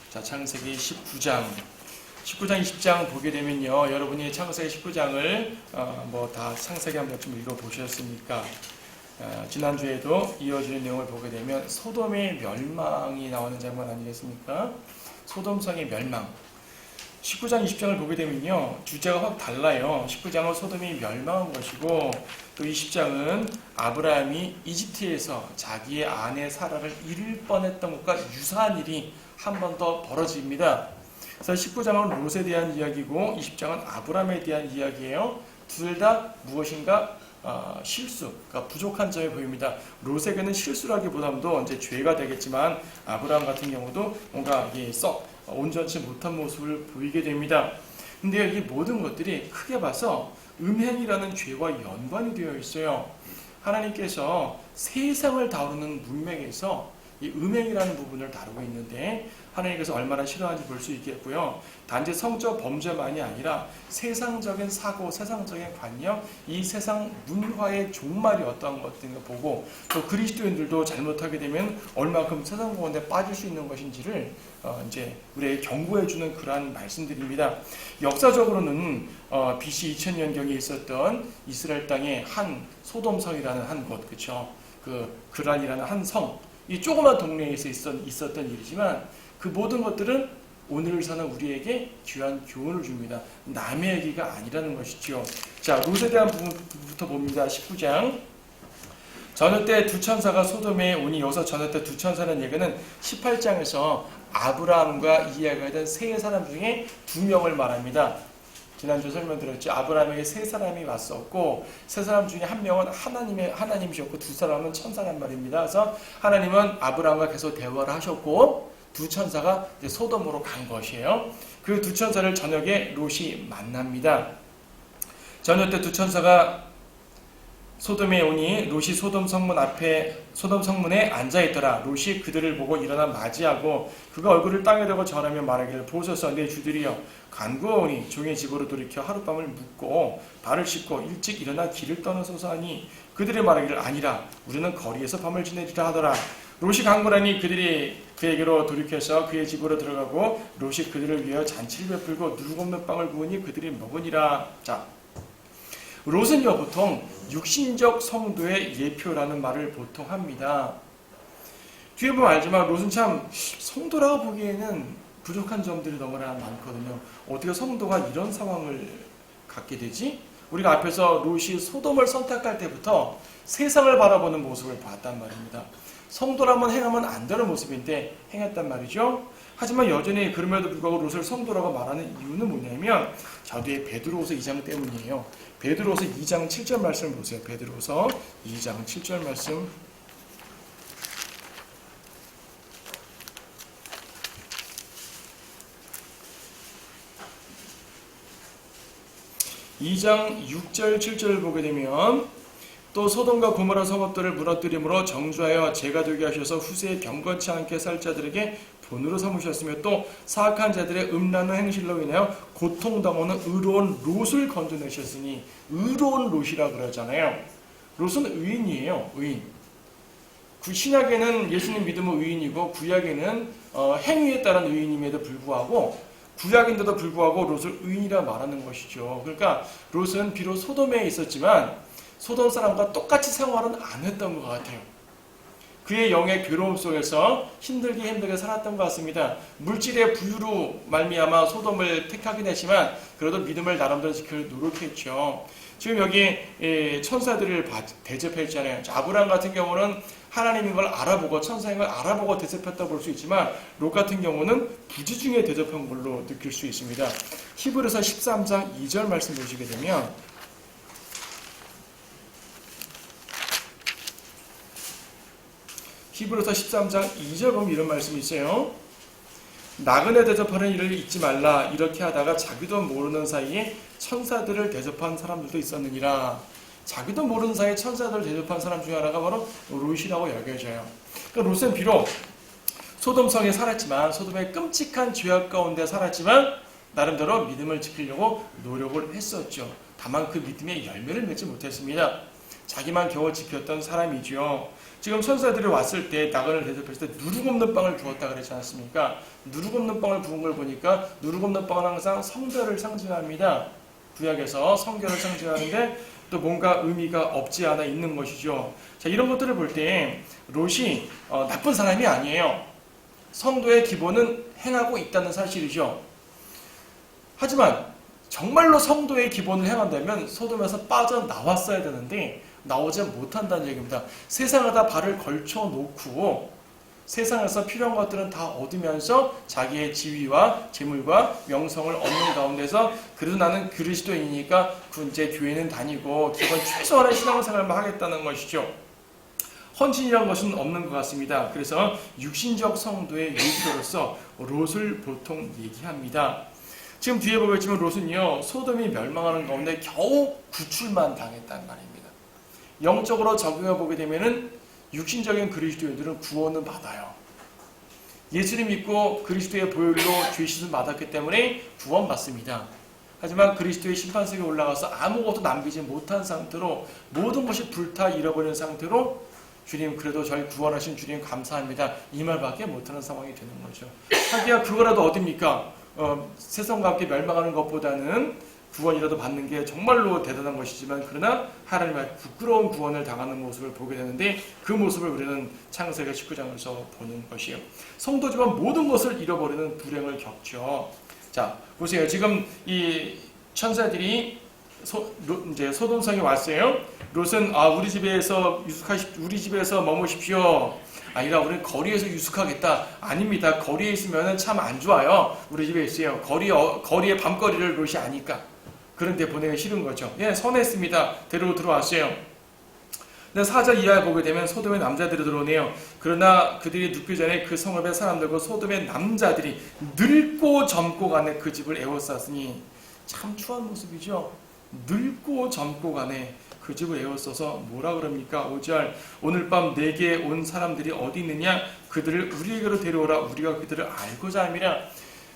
자, 창세기 19장 20장 보게 되면요, 여러분이 창세기 19장을 다 상세히 한번 좀 읽어보셨으니까 지난주에도 이어지는 내용을 보게 되면 소돔의 멸망이 나오는 장면 아니겠습니까? 소돔성의 멸망. 19장 20장을 보게 되면요, 주제가 확 달라요. 19장은 소돔이 멸망한 것이고, 또 20장은 아브라함이 이집트에서 자기의 아내 사라를 잃을 뻔했던 것과 유사한 일이 한 번 더 벌어집니다. 그래서 19장은 롯에 대한 이야기고 20장은 아브라함에 대한 이야기예요. 둘 다 무엇인가 실수, 그러니까 부족한 점이 보입니다. 롯에게는 실수라기보다도 이제 죄가 되겠지만 아브라함 같은 경우도 뭔가 썩 온전치 못한 모습을 보이게 됩니다. 근데 이 모든 것들이 크게 봐서 음행이라는 죄와 연관이 되어 있어요. 하나님께서 세상을 다루는 문맥에서 이 음행이라는 부분을 다루고 있는데 하나님께서 얼마나 싫어하는지 볼 수 있겠고요. 단지 성적 범죄만이 아니라 세상적인 사고, 세상적인 관념, 이 세상 문화의 종말이 어떠한 것들인가 보고, 또 그리스도인들도 잘못하게 되면 얼마큼 세상 가운데 빠질 수 있는 것인지를 이제 우리에게 경고해 주는 그러한 말씀들입니다. 역사적으로는 BC 2000년경에 있었던 이스라엘 땅의 한 소돔성이라는 한 곳, 그렇죠? 그란이라는 한 성, 이 조그만 동네에서 있었던 일이지만 그 모든 것들은 오늘 사는 우리에게 귀한 교훈을 줍니다. 남의 얘기가 아니라는 것이지요. 자, 롯에 대한 부분부터 봅니다. 19장. 저녁 때 두 천사가 소돔에 오니, 여기서 저녁 때 두 천사는 얘기는 18장에서 아브라함과 이야기가 된 세 사람 중에 두 명을 말합니다. 지난주 설명드렸죠. 아브라함에게 세 사람이 왔었고, 세 사람 중에 한 명은 하나님이셨고, 두 사람은 천사란 말입니다. 그래서 하나님은 아브라함과 계속 대화를 하셨고, 두 천사가 이제 소돔으로 간 것이에요. 그 두 천사를 저녁에 롯이 만납니다. 저녁 때 두 천사가 소돔에 오니 롯이 소돔 성문에 앉아있더라. 롯이 그들을 보고 일어나 맞이하고 그가 얼굴을 땅에 대고 절하며 말하기를, 보소서 내 주들이여, 간구하오니 종의 집으로 돌이켜 하룻밤을 묵고 발을 씻고 일찍 일어나 길을 떠나소서 하니, 그들이 말하기를, 아니라 우리는 거리에서 밤을 지내리라 하더라. 롯이 간구하니 그들이 그에게로 돌이켜서 그의 집으로 들어가고 롯이 그들을 위하여 잔치를 베풀고 누룩 없는 빵을 구우니 그들이 먹으니라. 자, 롯은요, 보통 육신적 성도의 예표라는 말을 보통 합니다. 뒤에 보면 알지만 롯은 참 성도라고 보기에는 부족한 점들이 너무나 많거든요. 어떻게 성도가 이런 상황을 갖게 되지? 우리가 앞에서 롯이 소돔을 선택할 때부터 세상을 바라보는 모습을 봤단 말입니다. 성도라면 행하면 안 되는 모습인데 행했단 말이죠. 하지만 여전히 그럼에도 불구하고 롯을 성도라고 말하는 이유는 뭐냐면, 자, 뒤에 베드로후서 2장 때문이에요. 베드로후서 2장 7절 말씀을 보세요. 베드로후서 2장 7절 말씀. (2장 6절 7절을) 보게 되면, 또 소돔과 고모라 성읍들을 무너뜨림으로 정죄하여 죄가 되게 하셔서 후세에 경건치 않게 살 자들에게 본으로 삼으셨으며, 또 사악한 자들의 음란한 행실로 인하여 고통당하는 의로운 롯을 건져내셨으니, 의로운 롯이라 그러잖아요. 롯은 의인이에요. 의인. 신약에는 예수님 믿음은 의인이고, 구약에는 행위에 따른 의인임에도 불구하고, 구약인데도 불구하고 롯을 의인이라 말하는 것이죠. 그러니까 롯은 비록 소돔에 있었지만 소돔 사람과 똑같이 생활은 안 했던 것 같아요. 그의 영의 괴로움 속에서 힘들게 살았던 것 같습니다. 물질의 부유로 말미암아 소돔을 택하긴 했지만 그래도 믿음을 나름대로 지킬 노력했죠. 지금 여기 천사들을 대접했잖아요. 아브라함 같은 경우는 하나님인 걸 알아보고 천사인 걸 알아보고 대접했다고 볼 수 있지만, 롯 같은 경우는 부지 중에 대접한 걸로 느낄 수 있습니다. 히브리서 13장 2절 말씀 보시게 되면, 히브리서 13장 2절 보면 이런 말씀이 있어요. 나그네 대접하는 일을 잊지 말라. 이렇게 하다가 자기도 모르는 사이에 천사들을 대접한 사람들도 있었느니라. 자기도 모르는 사이에 천사들을 대접한 사람 중에 하나가 바로 롯이라고 여겨져요. 그러니까 롯은 비록 소돔성에 살았지만, 소돔의 끔찍한 죄악 가운데 살았지만 나름대로 믿음을 지키려고 노력을 했었죠. 다만 그 믿음의 열매를 맺지 못했습니다. 자기만 겨우 지켰던 사람이죠. 지금 천사들이 왔을 때 나그네를 대접했을 때 누룩 없는 빵을 주었다 그랬지 않습니까? 누룩 없는 빵을 부은 걸 보니까 누룩 없는 빵은 항상 성결을 상징합니다. 구약에서 성결을 상징하는데 또 뭔가 의미가 없지 않아 있는 것이죠. 자, 이런 것들을 볼 때 롯이 나쁜 사람이 아니에요. 성도의 기본은 행하고 있다는 사실이죠. 하지만 정말로 성도의 기본을 행한다면 소돔에서 빠져나왔어야 되는데 나오지 못한다는 얘기입니다. 세상을 다 발을 걸쳐놓고 세상에서 필요한 것들은 다 얻으면서 자기의 지위와 재물과 명성을 얻는 가운데서 그래도 나는 그리스도인이니까 이제 교회는 다니고 기본 최소한의 신앙생활만 하겠다는 것이죠. 헌신이라는 것은 없는 것 같습니다. 그래서 육신적 성도의 예표로서 롯을 보통 얘기합니다. 지금 뒤에 보겠지만 롯은요, 소돔이 멸망하는 가운데 겨우 구출만 당했단 말입니다. 영적으로 적용해 보게 되면은 육신적인 그리스도인들은 구원을 받아요. 예수를 믿고 그리스도의 보혈로 죄 씻음 받았기 때문에 구원받습니다. 하지만 그리스도의 심판석에 올라가서 아무것도 남기지 못한 상태로 모든 것이 불타 잃어버린 상태로 주님 그래도 저희 구원하신 주님 감사합니다. 이 말밖에 못하는 상황이 되는 거죠. 하기야 그거라도 어딥니까? 세상과 함께 멸망하는 것보다는 구원이라도 받는 게 정말로 대단한 것이지만 그러나 하나님의 부끄러운 구원을 당하는 모습을 보게 되는데 그 모습을 우리는 창세기 19장에서 보는 것이에요. 성도지만 모든 것을 잃어버리는 불행을 겪죠. 자, 보세요. 지금 이 천사들이 이제 소돔성에 왔어요. 롯은 우리 집에서 머무십시오. 아니라 우리는 거리에서 유숙하겠다. 아닙니다. 거리에 있으면 참 안 좋아요. 우리 집에 있어요. 거리의 밤거리를 롯이 아니까. 그런데 보내기 싫은 거죠. 예, 선했습니다. 데리고 들어왔어요. 근데 4절 이하에 보게 되면 소돔의 남자들이 들어오네요. 그러나 그들이 눕기 전에 그 성읍의 사람들과 소돔의 남자들이 늙고 젊고 간에 그 집을 에워쌌으니 참 추한 모습이죠. 늙고 젊고 간에 그 집을 에워싸서 뭐라 그럽니까? 5절 오늘 밤 내게 온 사람들이 어디 있느냐? 그들을 우리에게로 데려오라. 우리가 그들을 알고자 함이라.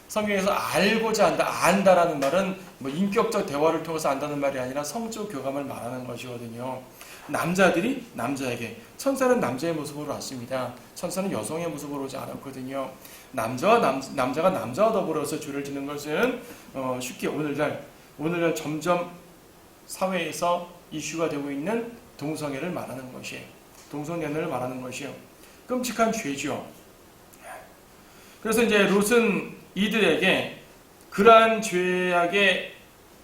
성경에서 알고자 한다, 안다라는 말은 뭐 인격적 대화를 통해서 안다는 말이 아니라 성적 교감을 말하는 것이거든요. 남자들이 남자에게, 천사는 남자의 모습으로 왔습니다. 천사는 여성의 모습으로 오지 않았거든요. 남자가 남자와 더불어서 죄를 짓는 것은 쉽게 오늘날 점점 사회에서 이슈가 되고 있는 동성애를 말하는 것이에요. 동성연애를 말하는 것이에요. 끔찍한 죄죠. 그래서 이제 롯은 이들에게 그러한 죄악에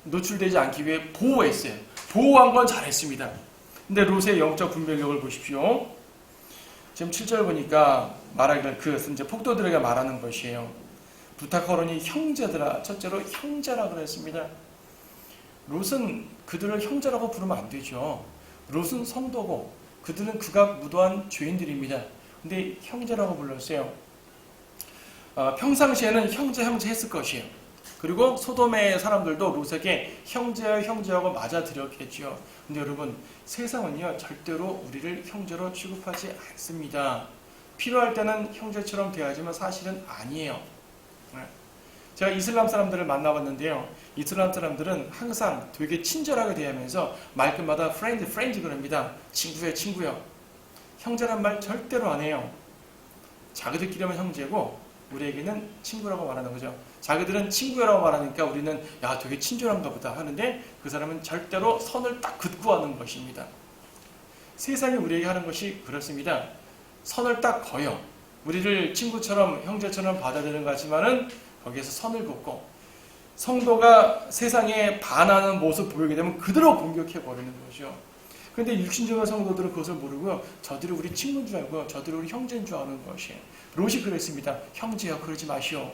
노출되지 않기 위해 보호했어요. 보호한 건 잘했습니다. 근데 롯의 영적 분별력을 보십시오. 지금 7절 보니까 말하기를 그것은 이제 폭도들에게 말하는 것이에요. 부탁하오니 형제들아, 첫째로 형제라 그랬습니다. 롯은 그들을 형제라고 부르면 안 되죠. 롯은 성도고 그들은 극악 무도한 죄인들입니다. 근데 형제라고 불렀어요. 평상시에는 형제 했을 것이에요. 그리고 소돔의 사람들도 롯에게 형제하고 맞아들였겠죠. 근데 여러분, 세상은요 절대로 우리를 형제로 취급하지 않습니다. 필요할 때는 형제처럼 대하지만 사실은 아니에요. 제가 이슬람 사람들을 만나봤는데요. 이슬람 사람들은 항상 되게 친절하게 대하면서 말끝마다 friend 그럽니다. 친구요. 형제란 말 절대로 안 해요. 자기들끼리 하면 형제고 우리에게는 친구라고 말하는 거죠. 자기들은 친구라고 말하니까 우리는 야 되게 친절한가 보다 하는데 그 사람은 절대로 선을 딱 긋고 하는 것입니다. 세상이 우리에게 하는 것이 그렇습니다. 선을 딱 그어요. 우리를 친구처럼 형제처럼 받아들이는 것 같지만은 거기에서 선을 긋고 성도가 세상에 반하는 모습 보이게 되면 그대로 공격해버리는 거죠. 그런데 육신적인 성도들은 그것을 모르고요. 저들이 우리 친구인 줄 알고요. 저들이 우리 형제인 줄 아는 것이에요. 롯이 그랬습니다. 형제여 그러지 마시오.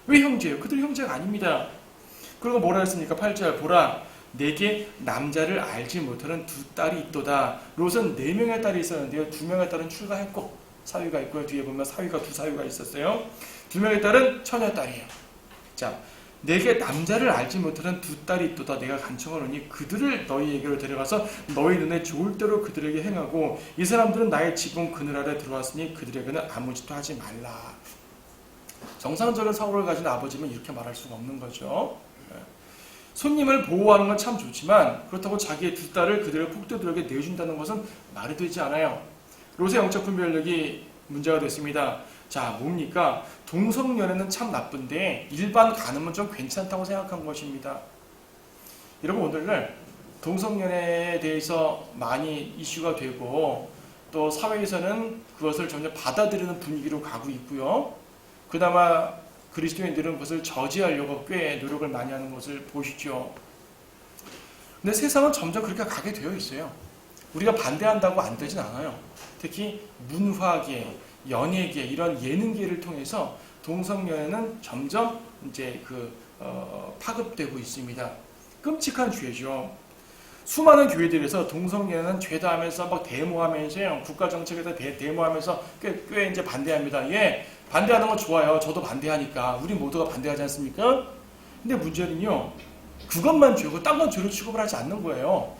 왜 형제예요? 그들 형제가 아닙니다. 그리고 뭐라 했습니까? 8절 보라 내게 남자를 알지 못하는 두 딸이 있도다. 롯은 4명의 딸이 있었는데요. 2명의 딸은 출가했고 사위가 있고요. 뒤에 보면 두 사위가 있었어요. 2명의 딸은 처녀 딸이에요. 자, 내게 남자를 알지 못하는 두 딸이 있도다. 내가 간청하노니 그들을 너희에게로 데려가서 너희 눈에 좋을 대로 그들에게 행하고 이 사람들은 나의 지붕 그늘 아래 들어왔으니 그들에게는 아무 짓도 하지 말라. 정상적인 사고를 가진 아버지면 이렇게 말할 수가 없는 거죠. 손님을 보호하는 건 참 좋지만 그렇다고 자기의 두 딸을 그들의 폭도들에게 내준다는 것은 말이 되지 않아요. 롯의 영적 분별력이 문제가 됐습니다. 자, 뭡니까? 동성연애는 참 나쁜데 일반 간음은 좀 괜찮다고 생각한 것입니다. 여러분, 오늘날 동성연애에 대해서 많이 이슈가 되고 또 사회에서는 그것을 점점 받아들이는 분위기로 가고 있고요. 그나마 그리스도인들은 그것을 저지하려고 꽤 노력을 많이 하는 것을 보시죠. 근데 세상은 점점 그렇게 가게 되어 있어요. 우리가 반대한다고 안 되진 않아요. 특히 문화계, 연예계, 이런 예능계를 통해서 동성연애는 점점 이제 파급되고 있습니다. 끔찍한 죄죠. 수많은 교회들에서 동성연애는 죄다 하면서 막 데모하면서요. 국가정책에서 데모하면서 꽤 이제 반대합니다. 예, 반대하는 건 좋아요. 저도 반대하니까. 우리 모두가 반대하지 않습니까? 근데 문제는요, 그것만 죄고 딴 건 죄로 취급을 하지 않는 거예요.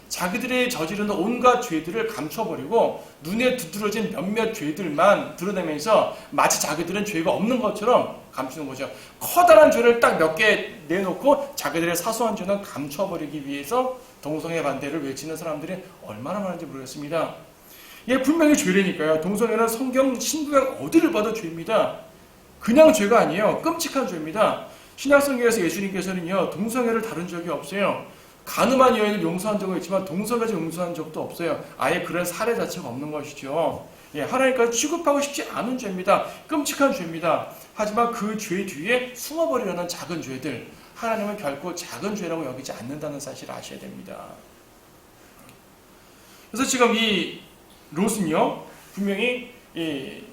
자기들이 저지르는 온갖 죄들을 감춰버리고 눈에 두드러진 몇몇 죄들만 드러내면서 마치 자기들은 죄가 없는 것처럼 감추는 거죠. 커다란 죄를 딱 몇 개 내놓고 자기들의 사소한 죄는 감춰버리기 위해서 동성애 반대를 외치는 사람들이 얼마나 많은지 모르겠습니다. 이게 분명히 죄라니까요. 동성애는 성경 신구약 어디를 봐도 죄입니다. 그냥 죄가 아니에요. 끔찍한 죄입니다. 신약성경에서 예수님께서는요, 동성애를 다룬 적이 없어요. 간음한 여인을 용서한 적은 있지만 동성애를 용서한 적도 없어요. 아예 그런 사례 자체가 없는 것이죠. 예, 하나님께서 취급하고 싶지 않은 죄입니다. 끔찍한 죄입니다. 하지만 그 죄 뒤에 숨어버리려는 작은 죄들, 하나님은 결코 작은 죄라고 여기지 않는다는 사실을 아셔야 됩니다. 그래서 지금 이 롯은요, 분명히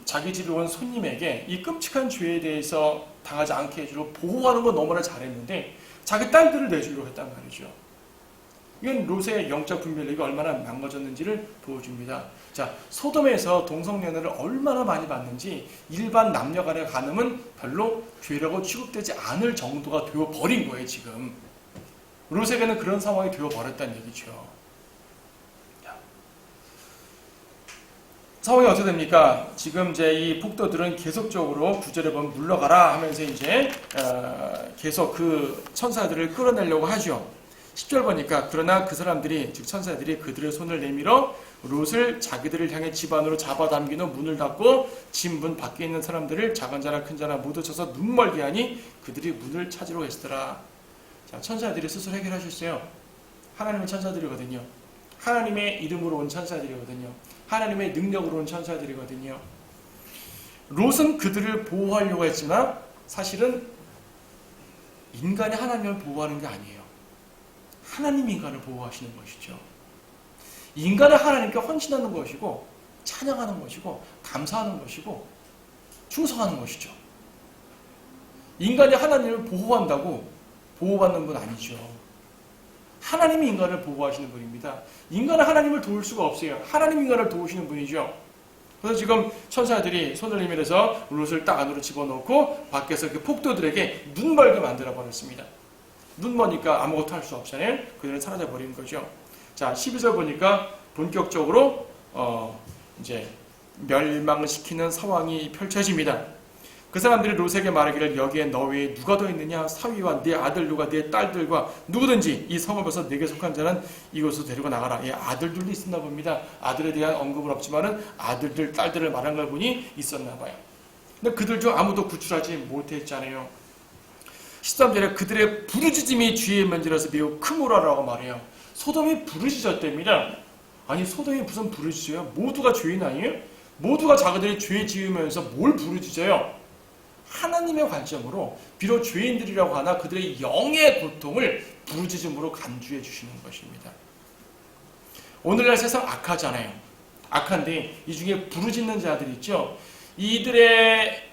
자기 집에 온 손님에게 이 끔찍한 죄에 대해서 당하지 않게 해주려고 보호하는 건 너무나 잘했는데 자기 딸들을 내주려고 했단 말이죠. 이건 롯의 영적 분별력이 얼마나 망가졌는지를 보여줍니다. 자, 소돔에서 동성연애를 얼마나 많이 봤는지 일반 남녀 간의 간음은 별로 죄라고 취급되지 않을 정도가 되어버린 거예요, 지금. 롯에게는 그런 상황이 되어버렸다는 얘기죠. 자, 상황이 어떻게 됩니까? 지금 이제 이 폭도들은 계속적으로 9절에 보면 물러가라 하면서 이제 계속 그 천사들을 끌어내려고 하죠. 10절 보니까 그러나 그 사람들이, 즉 천사들이 그들의 손을 내밀어 롯을 자기들을 향해 집 안으로 잡아당긴 후 문을 닫고 집 문 밖에 있는 사람들을 작은 자나 큰 자나 모두 쳐서 눈멀게 하니 그들이 문을 찾으러 계시더라. 자, 천사들이 스스로 해결하셨어요. 하나님의 천사들이거든요. 하나님의 이름으로 온 천사들이거든요. 하나님의 능력으로 온 천사들이거든요. 롯은 그들을 보호하려고 했지만 사실은 인간이 하나님을 보호하는 게 아니에요. 하나님이 인간을 보호하시는 것이죠. 인간은 하나님께 헌신하는 것이고 찬양하는 것이고 감사하는 것이고 충성하는 것이죠. 인간이 하나님을 보호한다고 보호받는 분 아니죠. 하나님이 인간을 보호하시는 분입니다. 인간은 하나님을 도울 수가 없어요. 하나님 인간을 도우시는 분이죠. 그래서 지금 천사들이 손을 내밀어서 롯을 딱 안으로 집어넣고 밖에서 그 폭도들에게 눈멀게 만들어버렸습니다. 눈 머니까 아무것도 할 수 없잖아요. 그들은 사라져버린 거죠. 자, 12절 보니까 본격적으로 이제 멸망시키는 상황이 펼쳐집니다. 그 사람들이 롯에게 말하기를 여기에 너 외에 누가 더 있느냐? 사위와 네 아들들과 네 딸들과 누구든지 이 성을 벗어 내게 속한 자는 이곳으로 데리고 나가라. 예, 아들들도 있었나 봅니다. 아들에 대한 언급은 없지만은 아들들, 딸들을 말한 걸 보니 있었나 봐요. 근데 그들 중 아무도 구출하지 못했잖아요. 13절에 그들의 부르짖음이 주의 면지라서 매우 크모라라고 말해요. 소돔이 부르짖었답니다. 아니, 소돔이 무슨 부르짖어요? 모두가 죄인 아니에요? 모두가 자기들이 죄 지으면서 뭘 부르짖어요? 하나님의 관점으로 비록 죄인들이라고 하나 그들의 영의 고통을 부르짖음으로 간주해 주시는 것입니다. 오늘날 세상 악하잖아요. 악한데 이 중에 부르짖는 자들이 있죠. 이들의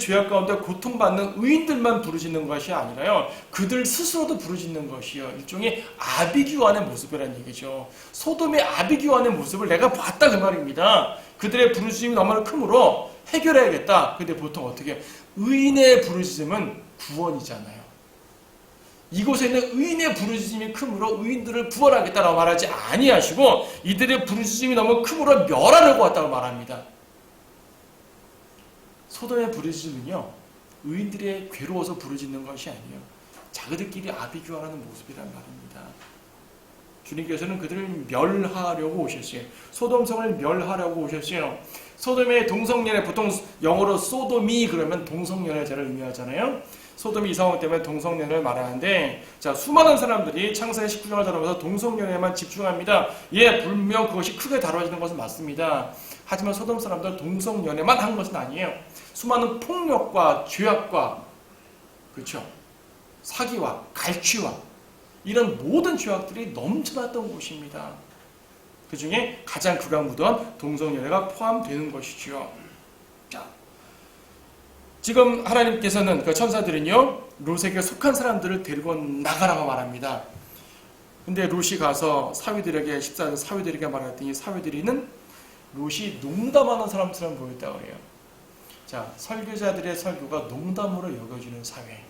죄악 가운데 고통받는 의인들만 부르짖는 것이 아니라요, 그들 스스로도 부르짖는 것이요, 일종의 아비규환의 모습이라는 얘기죠. 소돔의 아비규환의 모습을 내가 봤다 그 말입니다. 그들의 부르짖음이 너무나 크므로 해결해야겠다. 근데 보통 어떻게 해요? 의인의 부르짖음은 구원이잖아요. 이곳에 있는 의인의 부르짖음이 크므로 의인들을 구원하겠다라고 말하지 아니하시고 이들의 부르짖음이 너무 크므로 멸하려고 왔다고 말합니다. 소돔의 부르짖음은요, 의인들의 괴로워서 부르짖는 것이 아니에요. 자기들끼리 아비규환하는 모습이란 말입니다. 주님께서는 그들을 멸하려고 오셨어요. 소돔성을 멸하려고 오셨어요. 소돔의 동성연애, 보통 영어로 소돔이 그러면 동성연애자를 의미하잖아요. 소돔이 이 상황 때문에 동성연애를 말하는데, 자, 수많은 사람들이 창세기 19장을 다루면서 동성연애만 집중합니다. 예, 분명 그것이 크게 다뤄지는 것은 맞습니다. 하지만 소돔 사람들은 동성연애만 한 것은 아니에요. 수많은 폭력과 죄악과, 그렇죠, 사기와 갈취와 이런 모든 죄악들이 넘쳐났던 곳입니다. 그 중에 가장 극악무도한 동성연애가 포함되는 것이죠. 자, 지금 하나님께서는, 그 천사들은요, 롯에게 속한 사람들을 데리고 나가라고 말합니다. 근데 롯이 가서 사위들에게, 14절 사위들에게 말했더니 사위들이는 롯이 농담하는 사람처럼 보였다고 해요. 자, 설교자들의 설교가 농담으로 여겨지는 사회,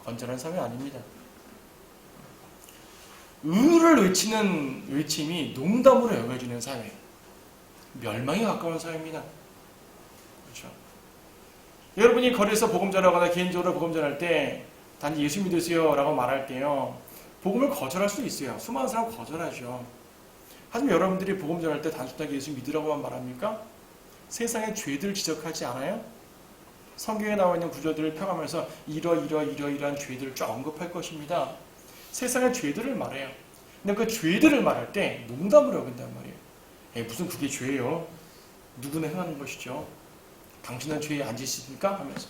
건전한 사회 아닙니다. 의를 외치는 외침이 농담으로 여겨지는 사회, 멸망에 가까운 사회입니다. 그렇죠? 여러분이 거리에서 복음 전하거나 개인적으로 복음 전할 때 단지 예수 믿으세요 라고 말할 때요, 복음을 거절할 수 있어요. 수많은 사람 거절하죠. 하지만 여러분들이 복음 전할 때 단순하게 예수 믿으라고만 말합니까? 세상의 죄들을 지적하지 않아요? 성경에 나와 있는 구절들을 펴가면서 이러이러한 죄들을 쫙 언급할 것입니다. 세상의 죄들을 말해요. 근데 그 죄들을 말할 때 농담으로 여긴단 말이에요. 무슨 그게 죄예요? 누구나 행하는 것이죠. 당신은 죄에 안 지십니까? 하면서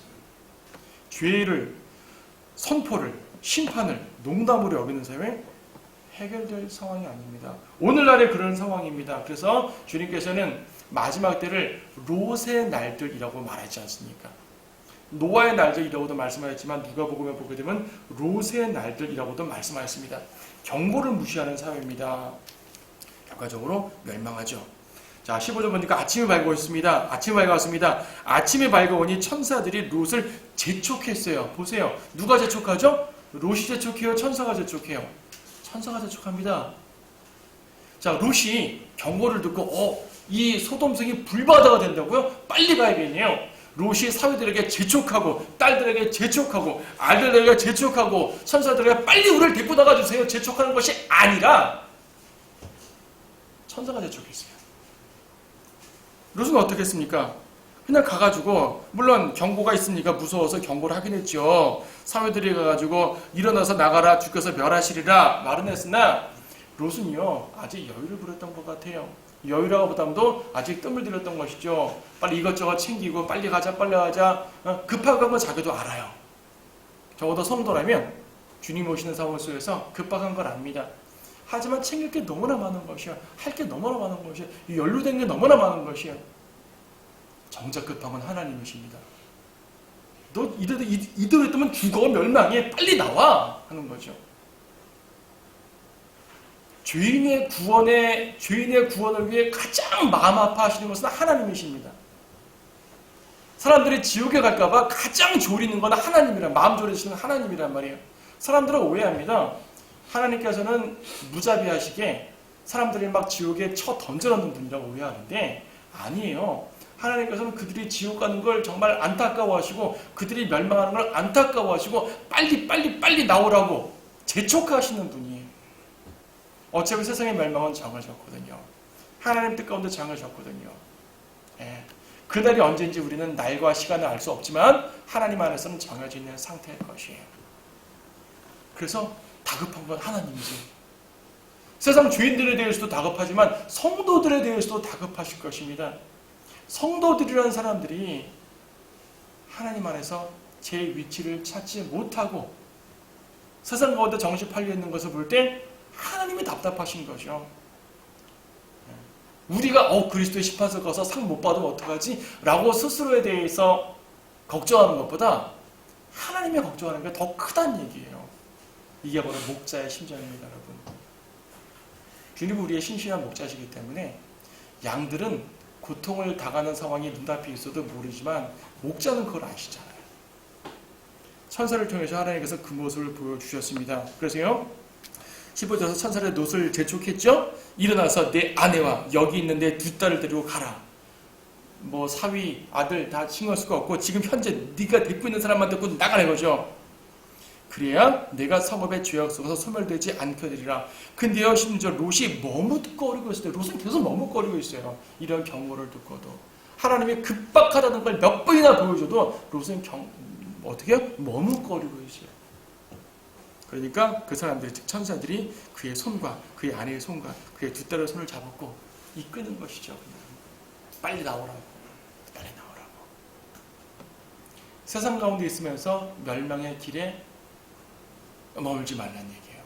죄를, 선포를, 심판을 농담으로 여기는 사회, 해결될 상황이 아닙니다. 오늘날에 그런 상황입니다. 그래서 주님께서는 마지막 때를 롯의 날들이라고 말하지 않습니까? 노아의 날들이라고도 말씀하셨지만 누가복음에 보게 되면 롯의 날들이라고도 말씀하셨습니다. 경고를 무시하는 사회입니다. 결과적으로 멸망하죠. 자, 15절 보니까 아침이 밝아왔습니다. 아침이 밝아오니 천사들이 롯을 재촉했어요. 보세요. 누가 재촉하죠? 롯이 재촉해요? 천사가 재촉해요? 천사가 재촉합니다. 자, 롯이 경고를 듣고 이 소돔성이 불바다가 된다고요? 빨리 가야겠네요. 롯이 사위들에게 재촉하고, 딸들에게 재촉하고, 아들들에게 재촉하고, 천사들에게 빨리 우리를 데리고 나가주세요 재촉하는 것이 아니라 천사가 재촉했어요. 롯은 어떻게 했습니까? 그냥 가가지고, 물론 경고가 있으니까 무서워서 경고를 하긴 했죠. 사위들이 가가지고 일어나서 나가라, 주께서 멸하시리라 말은 했으나 롯은요 아직 여유를 부렸던 것 같아요. 여유라고 보다도 아직 뜸을 들였던 것이죠. 빨리 이것저것 챙기고 빨리 가자. 급한 건 자기도 알아요. 적어도 성도라면 주님 오시는 상황 속에서 급박한 걸 압니다. 하지만 챙길 게 너무나 많은 것이야. 할 게 너무나 많은 것이야. 연루된 게 너무나 많은 것이야. 정작 급한 건 하나님이십니다. 너 이대로 했다면 죽어, 멸망해, 빨리 나와 하는 거죠. 죄인의 구원을 위해 가장 마음 아파하시는 것은 하나님이십니다. 사람들이 지옥에 갈까봐 가장 졸이는 건 하나님이란, 마음 졸이시는 하나님이란 말이에요. 사람들은 오해합니다. 하나님께서는 무자비하시게 사람들이 막 지옥에 쳐 던져놓는 분이라고 오해하는데 아니에요. 하나님께서는 그들이 지옥 가는 걸 정말 안타까워하시고 그들이 멸망하는 걸 안타까워하시고 빨리 나오라고 재촉하시는 분이에요. 어차피 세상의 멸망은 정해졌거든요. 하나님 뜻 가운데 정해졌거든요. 예. 그날이 언제인지 우리는 날과 시간을 알 수 없지만 하나님 안에서는 정해져 있는 상태일 것이에요. 그래서 다급한 건 하나님이지. 세상 죄인들에 대해서도 다급하지만 성도들에 대해서도 다급하실 것입니다. 성도들이라는 사람들이 하나님 안에서 제 위치를 찾지 못하고 세상 가운데 정신 팔려 있는 것을 볼 때 하나님이 답답하신 거죠. 우리가 그리스도의 심판서 가서 상 못 받으면 어떡하지? 라고 스스로에 대해서 걱정하는 것보다 하나님이 걱정하는 게 더 크다는 얘기예요. 이게 바로 목자의 심정입니다, 여러분. 주님은 우리의 신실한 목자시기 때문에 양들은 고통을 당하는 상황이 눈앞에 있어도 모르지만 목자는 그걸 아시잖아요. 천사를 통해서 하나님께서 그 모습을 보여주셨습니다. 그래서요 15절에서 천사를 롯을 재촉했죠. 일어나서 내 아내와 여기 있는 내 두 딸을 데리고 가라. 뭐 사위, 아들 다 신경 쓸 거 없고 지금 현재 네가 데리고 있는 사람만 데리고 나가라 이거죠. 그래야 내가 성읍의 죄악 속에서 소멸되지 않게 되리라. 근데요, 심지어 롯이 머뭇거리고 있어요. 롯은 계속 머뭇거리고 있어요. 이런 경고를 듣고도. 하나님이 급박하다는 걸 몇 번이나 보여줘도 롯은 어떻게 해요? 머뭇거리고 있어요. 그러니까 그 사람들이, 즉 천사들이 그의 손과 그의 아내의 손과 그의 두 딸의 손을 잡고 이끄는 것이죠. 그냥. 빨리 나오라고. 빨리 나오라고. 세상 가운데 있으면서 멸망의 길에 머물지 말라는 얘기예요.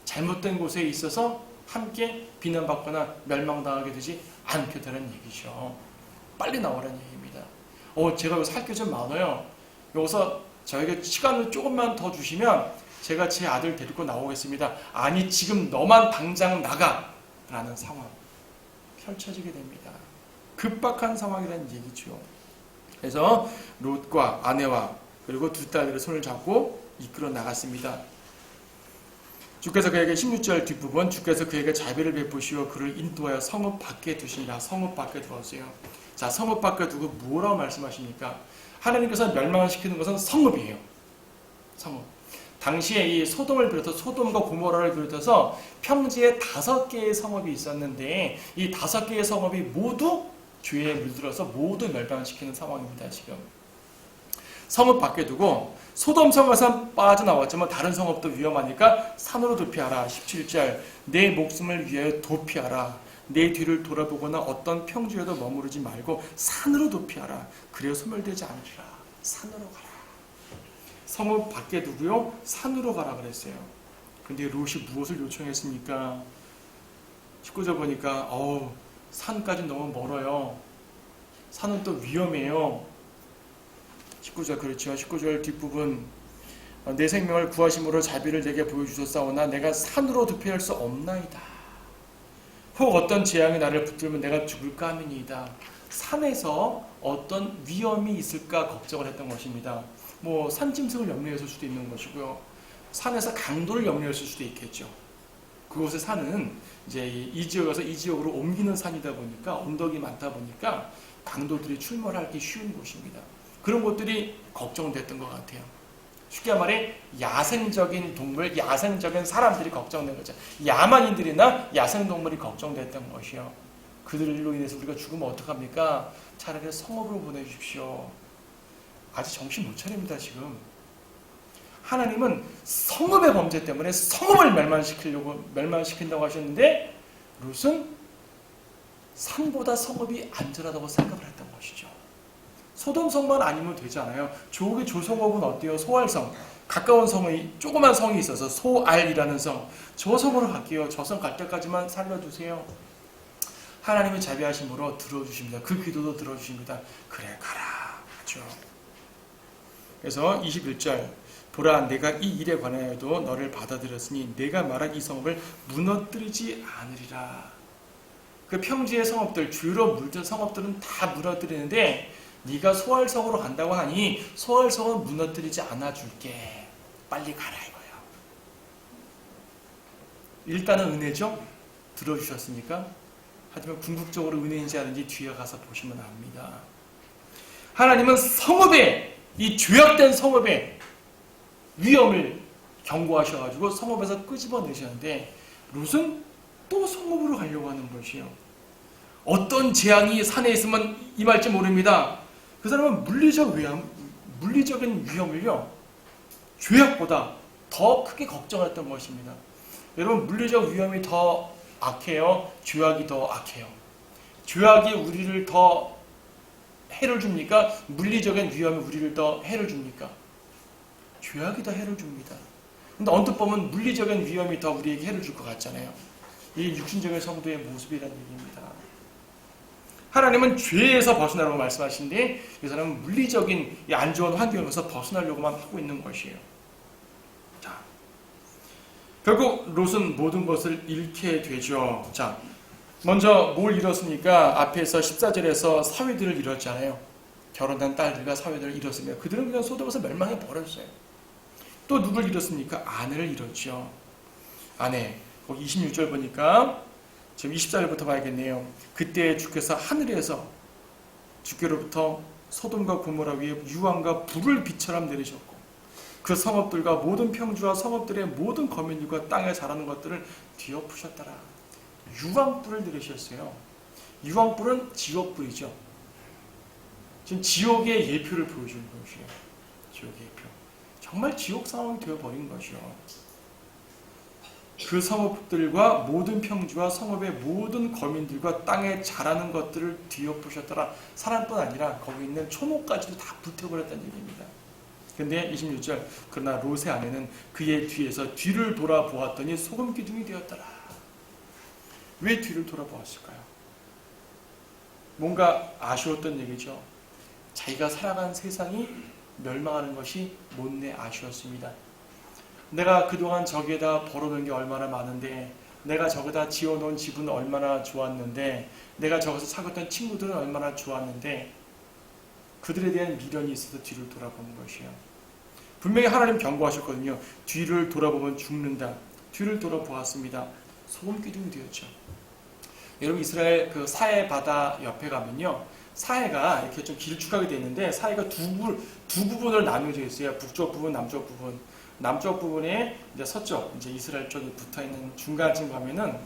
잘못된 곳에 있어서 함께 비난받거나 멸망당하게 되지 않게 되는 얘기죠. 빨리 나오라는 얘기입니다. 제가 여기서 할 게 좀 많아요. 여기서 저에게 시간을 조금만 더 주시면 제가 제 아들 데리고 나오겠습니다. 아니, 지금 너만 당장 나가! 라는 상황 펼쳐지게 됩니다. 급박한 상황이라는 얘기죠. 그래서 롯과 아내와 그리고 두 딸들의 손을 잡고 이끌어 나갔습니다. 주께서 그에게 16절 뒷부분, 주께서 그에게 자비를 베푸시어 그를 인도하여 성읍 밖에 두시니라. 성읍 밖에 두었어요. 자, 성읍 밖에 두고 뭐라고 말씀하십니까? 하나님께서 멸망을 시키는 것은 성읍이에요. 성읍. 당시에 이 소돔을 비롯해서 소돔과 고모라를 비롯해서 평지에 5개의 성읍이 있었는데 이 5개의 성읍이 모두 죄에 물들어서 모두 멸망시키는 상황입니다. 지금 성읍 밖에 두고 소돔 성에서 빠져나왔지만 다른 성읍도 위험하니까 산으로 도피하라. 17절 내 목숨을 위하여 도피하라. 내 뒤를 돌아보거나 어떤 평지에도 머무르지 말고 산으로 도피하라. 그래야 소멸되지 않으리라. 산으로 가라. 성읍 밖에 두고요, 산으로 가라 그랬어요. 근데 롯이 무엇을 요청했습니까? 19절 보니까 산까지 너무 멀어요. 산은 또 위험해요. 19절 그렇죠. 19절 뒷부분 내 생명을 구하심으로 자비를 내게 보여주셨사오나 내가 산으로 도피할 수 없나이다. 혹 어떤 재앙이 나를 붙들면 내가 죽을까 함이니이다. 산에서 어떤 위험이 있을까 걱정을 했던 것입니다. 산짐승을 염려했을 수도 있는 것이고요. 산에서 강도를 염려했을 수도 있겠죠. 그곳의 산은 이제 이 지역에서 이 지역으로 옮기는 산이다 보니까 언덕이 많다 보니까 강도들이 출몰하기 쉬운 곳입니다. 그런 것들이 걱정됐던 것 같아요. 쉽게 말해 야생적인 동물, 야생적인 사람들이 걱정된 거죠. 야만인들이나 야생동물이 걱정됐던 것이요. 그들로 인해서 우리가 죽으면 어떡합니까? 차라리 성읍으로 보내주십시오. 아직 정신 못 차립니다. 지금 하나님은 성읍의 범죄 때문에 성읍을 멸망시킨다고 하셨는데 롯은 산보다 성읍이 안전하다고 생각을 했던 것이죠. 소돔성만 아니면 되잖아요. 저기 조성읍은 어때요? 소알성. 가까운 성이 조그만 성이 있어서 소알이라는 성. 저 성으로 갈게요. 저 성 갈 때까지만 살려주세요. 하나님의 자비하심으로 들어주십니다. 그 기도도 들어주십니다. 그래 가라. 그렇죠. 그래서 21절 보라 내가 이 일에 관하여도 너를 받아들였으니 내가 말한 이 성읍을 무너뜨리지 않으리라. 그 평지의 성읍들, 주로 물든 성읍들은 다 무너뜨리는데 네가 소알성으로 간다고 하니 소알성은 무너뜨리지 않아줄게. 빨리 가라 이거예요. 일단은 은혜죠. 들어주셨으니까. 하지만 궁극적으로 은혜인지 아닌지 뒤에 가서 보시면 압니다. 하나님은 성읍에, 이 죄악된 성읍의 위험을 경고하셔가지고 성읍에서 끄집어내셨는데 롯은 또 성읍으로 가려고 하는 것이요. 어떤 재앙이 산에 있으면 임할지 모릅니다. 그 사람은 물리적인 위험을요, 죄악보다 더 크게 걱정했던 것입니다. 여러분, 물리적 위험이 더 악해요? 죄악이 더 악해요? 죄악이 우리를 더 해를 줍니까? 물리적인 위험이 우리를 더 해를 줍니까? 죄악이 더 해를 줍니다. 근데 언뜻 보면 물리적인 위험이 더 우리에게 해를 줄 것 같잖아요. 이게 육신적인 성도의 모습이라는 얘기입니다. 하나님은 죄에서 벗어나라고 말씀하시는데 이 사람은 물리적인 이 안 좋은 환경에서 벗어나려고만 하고 있는 것이에요. 자, 결국 롯은 모든 것을 잃게 되죠. 자, 먼저 뭘 잃었습니까? 앞에서 14절에서 사위들을 잃었잖아요. 결혼한 딸들과 사위들을 잃었으며 그들은 그냥 소돔에서 멸망해 버렸어요. 또 누굴 잃었습니까? 아내를 잃었죠. 아내. 26절 보니까 지금 24절부터 봐야겠네요. 그때 주께서 하늘에서 주께로부터 소돔과 고모라 위에 유황과 불을 비처럼 내리셨고 그 성읍들과 모든 평주와 성읍들의 모든 거민들과 땅에 자라는 것들을 뒤엎으셨더라. 유황불을 내리셨어요. 유황불은 지옥불이죠. 지금 지옥의 예표를 보여주는 것이에요. 지옥의 예표. 정말 지옥 상황이 되어버린 것이요. 그 성읍들과 모든 평주와 성읍의 모든 거민들과 땅에 자라는 것들을 뒤엎으셨더라. 사람뿐 아니라 거기 있는 초목까지도 다 불태워버렸다는 얘기입니다. 근데 26절, 그러나 롯의 아내는 그의 뒤에서 뒤를 돌아보았더니 소금 기둥이 되었더라. 왜 뒤를 돌아보았을까요? 뭔가 아쉬웠던 얘기죠. 자기가 살아간 세상이 멸망하는 것이 못내 아쉬웠습니다. 내가 그동안 저기에다 벌어놓은 게 얼마나 많은데, 내가 저기다 지어놓은 집은 얼마나 좋았는데, 내가 저기서 사귀었던 친구들은 얼마나 좋았는데, 그들에 대한 미련이 있어서 뒤를 돌아보는 것이에요. 분명히 하나님 경고하셨거든요. 뒤를 돌아보면 죽는다. 뒤를 돌아보았습니다. 소금 기둥이 되었죠. 여러분, 이스라엘 그 사해 바다 옆에 가면요, 사해가 이렇게 좀 길쭉하게 되어 있는데, 사해가 두 부분을 나뉘어져 있어요. 북쪽 부분, 남쪽 부분. 남쪽 부분에 이제 서쪽, 이제 이스라엘 쪽에 붙어 있는 중간쯤 가면은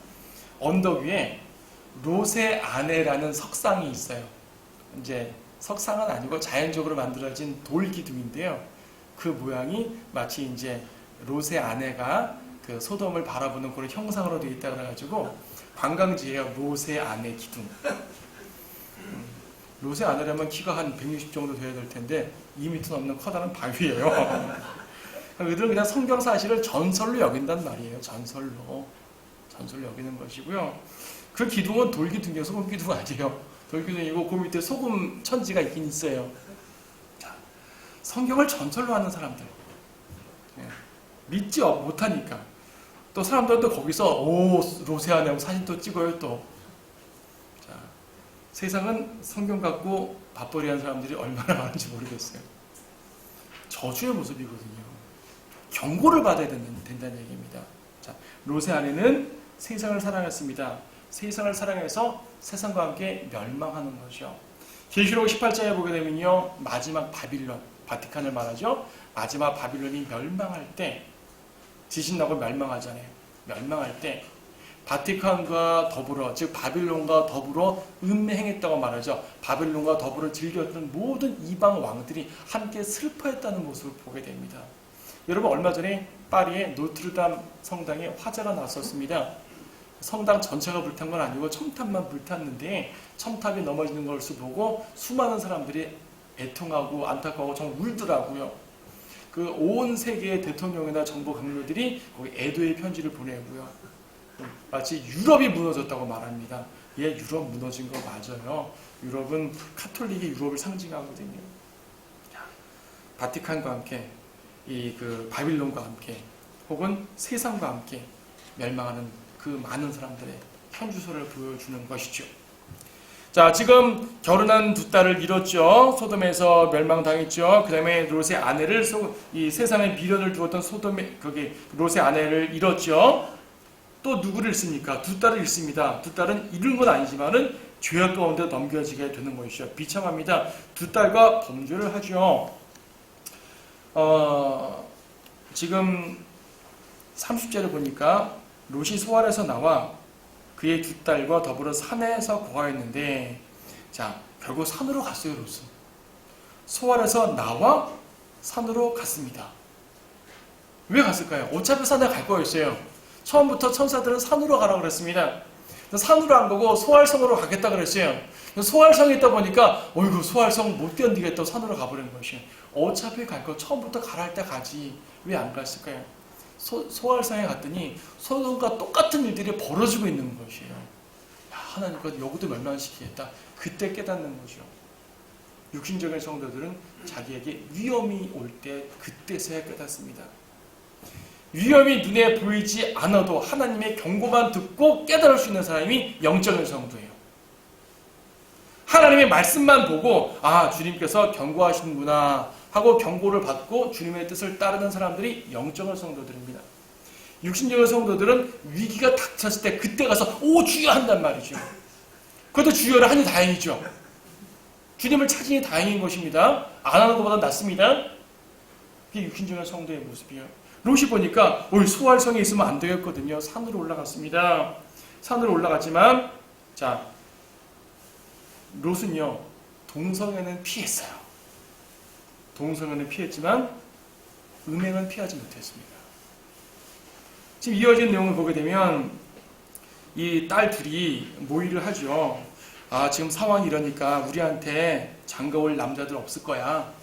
언덕 위에 롯의 아내라는 석상이 있어요. 이제 석상은 아니고 자연적으로 만들어진 돌 기둥인데요. 그 모양이 마치 이제 롯의 아내가 그 소돔을 바라보는 그런 형상으로 되어 있다 그래가지고 관광지예요. 롯의 아내 기둥. 롯의 아내라면 키가 한 160 정도 돼야 될 텐데 2m 넘는 커다란 바위예요. 그들은 그냥 성경 사실을 전설로 여긴단 말이에요. 전설로 여기는 것이고요. 그 기둥은 돌 기둥이에요. 소금 기둥 아니에요. 돌 기둥이고 그 밑에 소금 천지가 있긴 있어요. 자, 성경을 전설로 하는 사람들, 믿지 못하니까 또 사람들도 거기서 롯의 아내하고 사진 또 찍어요. 또 자, 세상은 성경 갖고 밥벌이하는 사람들이 얼마나 많은지 모르겠어요. 저주의 모습이거든요. 경고를 받아야 된다는 얘기입니다. 자, 롯의 아내는 세상을 사랑했습니다. 세상을 사랑해서 세상과 함께 멸망하는 거죠. 계시록 18장에 보게 되면요, 마지막 바빌론, 바티칸을 말하죠. 마지막 바빌론이 멸망할 때, 지진나고 멸망하잖아요. 멸망할 때 바티칸과 더불어, 즉 바빌론과 더불어 음행했다고 말하죠. 바빌론과 더불어 즐겼던 모든 이방 왕들이 함께 슬퍼했다는 모습을 보게 됩니다. 여러분, 얼마 전에 파리의 노트르담 성당에 화재가 났었습니다. 성당 전체가 불탄 건 아니고 첨탑만 불탔는데, 첨탑이 넘어지는 것을 보고 수많은 사람들이 애통하고 안타까워 정말 울더라고요. 그 온 세계의 대통령이나 정부 강요들이 거기 애도의 편지를 보내고요. 마치 유럽이 무너졌다고 말합니다. 예, 유럽 무너진 거 맞아요. 유럽은 카톨릭이 유럽을 상징하거든요. 바티칸과 함께 그 바빌론과 함께 혹은 세상과 함께 멸망하는 그 많은 사람들의 현주소를 보여주는 것이죠. 자, 지금 결혼한 두 딸을 잃었죠. 소돔에서 멸망당했죠. 그 다음에 롯의 아내를, 이 세상에 미련을 두었던 거기 롯의 아내를 잃었죠. 또 누구를 잃습니까? 두 딸을 잃습니다. 두 딸은 잃은 건 아니지만은 죄악 가운데 넘겨지게 되는 것이죠. 비참합니다. 두 딸과 범죄를 하죠. 지금 30절을 보니까 롯이 소알에서 나와 그의 두 딸과 더불어 산에서 거하였는데, 자, 결국 산으로 갔어요. 롯은 소알에서 나와 산으로 갔습니다. 왜 갔을까요? 어차피 산에 갈 거였어요. 처음부터 천사들은 산으로 가라고 그랬습니다. 산으로 안 가고 소알성으로 가겠다 그랬어요. 소알성에 있다 보니까 어이구, 소알성 못 견디겠다고 산으로 가버리는 것이에요. 어차피 갈 거 처음부터 가라 할 때 가지 왜 안 갔을까요? 소알성에 갔더니 소돔과 똑같은 일들이 벌어지고 있는 것이에요. 야, 하나님과 여기도 멸망시키겠다. 그때 깨닫는 거죠. 육신적인 성도들은 자기에게 위험이 올 때 그때서야 깨닫습니다. 위험이 눈에 보이지 않아도 하나님의 경고만 듣고 깨달을 수 있는 사람이 영적인 성도예요. 하나님의 말씀만 보고 주님께서 경고하시는구나 하고 경고를 받고 주님의 뜻을 따르는 사람들이 영적인 성도들입니다. 육신적인 성도들은 위기가 닥쳤을 때 그때 가서 주여 한단 말이죠. 그것도 주여를 하니 다행이죠. 주님을 찾으니 다행인 것입니다. 안 하는 것보다 낫습니다. 그게 육신적인 성도의 모습이에요. 롯이 보니까 소알성에 있으면 안 되겠거든요. 산으로 올라갔습니다. 산으로 올라갔지만 자, 롯은요 동성애는 피했어요. 동성애는 피했지만 음행은 피하지 못했습니다. 지금 이어진 내용을 보게 되면 이 딸 둘이 모의를 하죠. 지금 상황이 이러니까 우리한테 장가올 남자들 없을 거야.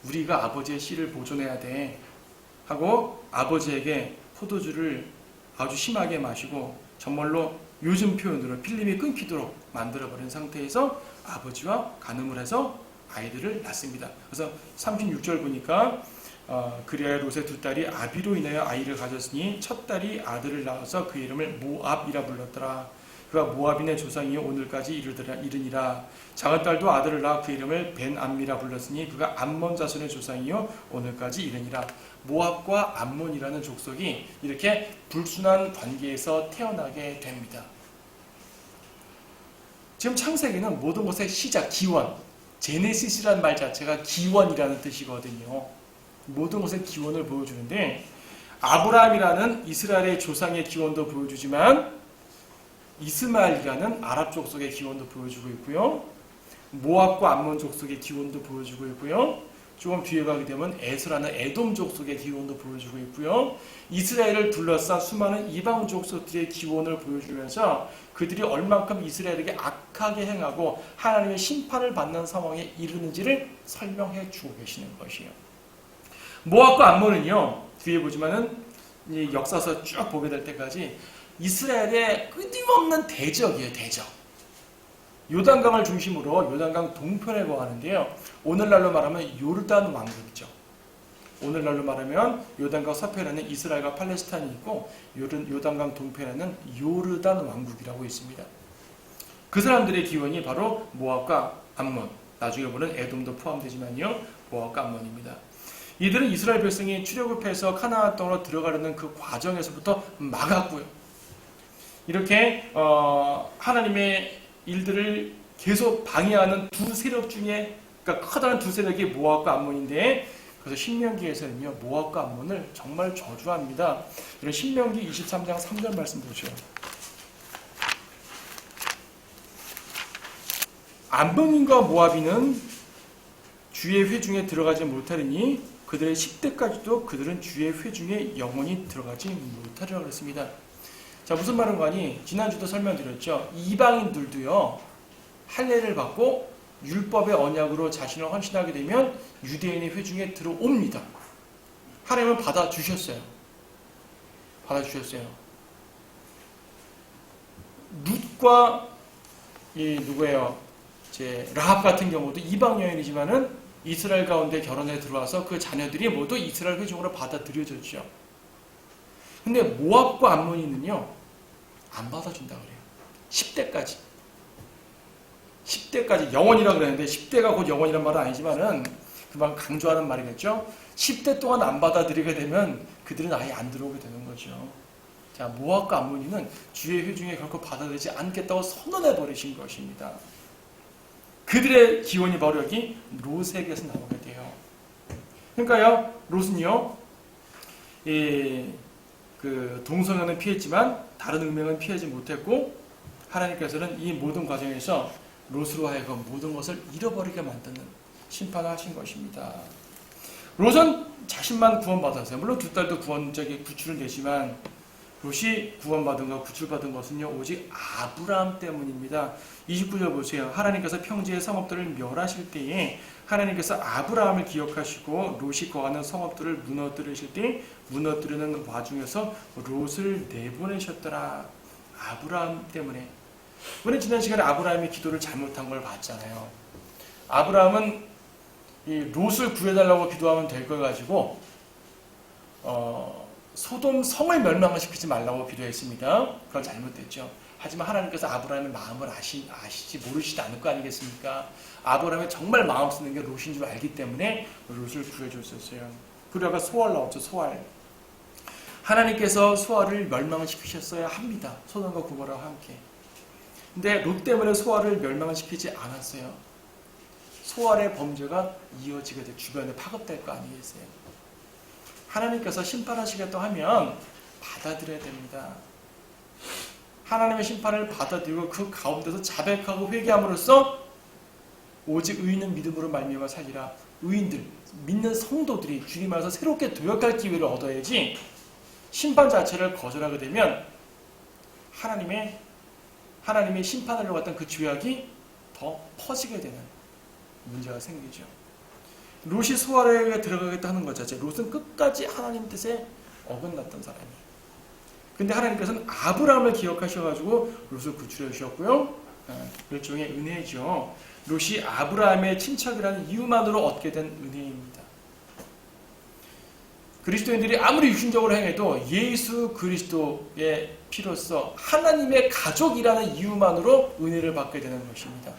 우리가 아버지의 씨를 보존해야 돼. 하고 아버지에게 포도주를 아주 심하게 마시고 정말로 요즘 표현으로 필름이 끊기도록 만들어버린 상태에서 아버지와 간음을 해서 아이들을 낳습니다. 그래서 36절 보니까 그리하여 롯의 두 딸이 아비로 인하여 아이를 가졌으니 첫 딸이 아들을 낳아서 그 이름을 모압이라 불렀더라. 그가 모압인의 조상이요 오늘까지 이르니라. 작은 딸도 아들을 낳아 그 이름을 벤암미라 불렀으니 그가 암몬 자손의 조상이요 오늘까지 이르니라. 모압과 암몬이라는 족속이 이렇게 불순한 관계에서 태어나게 됩니다. 지금 창세기는 모든 것의 시작, 기원, 제네시스라는 말 자체가 기원이라는 뜻이거든요. 모든 것의 기원을 보여주는데 아브라함이라는 이스라엘의 조상의 기원도 보여주지만 이스마엘이라는 아랍 족속의 기원도 보여주고 있고요. 모압과 암몬 족속의 기원도 보여주고 있고요. 조금 뒤에 가게 되면 에스라는 에돔 족속의 기원도 보여주고 있고요. 이스라엘을 둘러싼 수많은 이방 족속들의 기원을 보여주면서 그들이 얼만큼 이스라엘에게 악하게 행하고 하나님의 심판을 받는 상황에 이르는지를 설명해 주고 계시는 것이에요. 모압과 암몬은요, 뒤에 보지만은 이 역사서 쭉 보게 될 때까지 이스라엘의 끊임없는 대적이에요, 대적. 요단강을 중심으로 요단강 동편에 거하는데요. 오늘날로 말하면 요르단 왕국이죠. 오늘날로 말하면 요단강 서편에는 이스라엘과 팔레스타인이 있고 요단강 동편에는 요르단 왕국이라고 있습니다. 그 사람들의 기원이 바로 모압과 암몬, 나중에 보는 에돔도 포함되지만요. 모압과 암몬입니다. 이들은 이스라엘 백성이 출애굽해서 가나안 땅으로 들어가려는 그 과정에서부터 막았고요. 이렇게 하나님의 일들을 계속 방해하는 두 세력 중에, 그러니까 커다란 두 세력이 모압과 암몬인데, 그래서 신명기에서는요 모압과 암몬을 정말 저주합니다. 이런 신명기 23장 3절 말씀 보죠. 암몬인과 모압인은 주의 회중에 들어가지 못하리니 그들의 10대까지도 그들은 주의 회중에 영원히 들어가지 못하리라 그랬습니다. 자, 무슨 말인가 하니 지난주도 설명드렸죠. 이방인들도요 할례를 받고 율법의 언약으로 자신을 헌신하게 되면 유대인의 회중에 들어옵니다. 하나님은 받아주셨어요. 받아주셨어요. 룻과 누구예요? 라합 같은 경우도 이방 여인이지만은 이스라엘 가운데 결혼에 들어와서 그 자녀들이 모두 이스라엘 회중으로 받아들여졌죠. 근데 모압과 암몬이는요 안 받아준다 그래요. 10대까지. 10대까지 영원이라고 그랬는데 10대가 곧 영원이란 말은 아니지만은 그만 강조하는 말이겠죠. 10대 동안 안 받아들이게 되면 그들은 아예 안 들어오게 되는 거죠. 자, 모압과 암몬이는 주의 회중에 결코 받아들이지 않겠다고 선언해 버리신 것입니다. 그들의 기원이 바로 여기 롯에게서 나오게 돼요. 그러니까요, 롯은요, 그 동성애는 피했지만 다른 음행은 피하지 못했고 하나님께서는 이 모든 과정에서 롯으로 하여금 모든 것을 잃어버리게 만드는 심판을 하신 것입니다. 롯은 자신만 구원받았어요. 물론 두 딸도 구출을 내지만 롯이 구원받은 것, 구출받은 것은요 오직 아브라함 때문입니다. 29절 보세요. 하나님께서 평지의 성읍들을 멸하실 때에 하나님께서 아브라함을 기억하시고 롯이 거하는 성읍들을 무너뜨리실 때 무너뜨리는 와중에서 롯을 내보내셨더라. 아브라함 때문에. 우리는 지난 시간에 아브라함의 기도를 잘못한 걸 봤잖아요. 아브라함은 이 롯을 구해달라고 기도하면 될 걸 가지고 소돔 성을 멸망시키지 말라고 기도했습니다. 그건 잘못됐죠. 하지만 하나님께서 아브라함의 마음을 아시지 모르시지 않을 거 아니겠습니까? 아브라함이 정말 마음 쓰는 게 롯인 줄 알기 때문에 롯을 구해줬었어요. 그리고 아까 소알 나왔죠. 소알. 하나님께서 소알을 멸망시키셨어야 합니다. 소돔과 고모라와 함께. 근데 롯 때문에 소알을 멸망시키지 않았어요. 소알의 범죄가 이어지게 돼 주변에 파급될 거 아니겠어요? 하나님께서 심판하시겠다 하면 받아들여야 됩니다. 하나님의 심판을 받아들이고 그 가운데서 자백하고 회개함으로써 오직 의인은 믿음으로 말미암아 살리라. 의인들, 믿는 성도들이 주님 안에서 새롭게 도약할 기회를 얻어야지 심판 자체를 거절하게 되면 하나님의 심판하려고 했던 그 죄악이 더 퍼지게 되는 문제가 생기죠. 롯이 소아라에 들어가겠다 하는 것 자체, 롯은 끝까지 하나님 뜻에 어긋났던 사람이에요. 근데 하나님께서는 아브라함을 기억하셔가지고 롯을 구출해 주셨고요. 일종의 은혜죠. 롯이 아브라함의 친척이라는 이유만으로 얻게 된 은혜입니다. 그리스도인들이 아무리 육신적으로 행해도 예수 그리스도의 피로써 하나님의 가족이라는 이유만으로 은혜를 받게 되는 것입니다.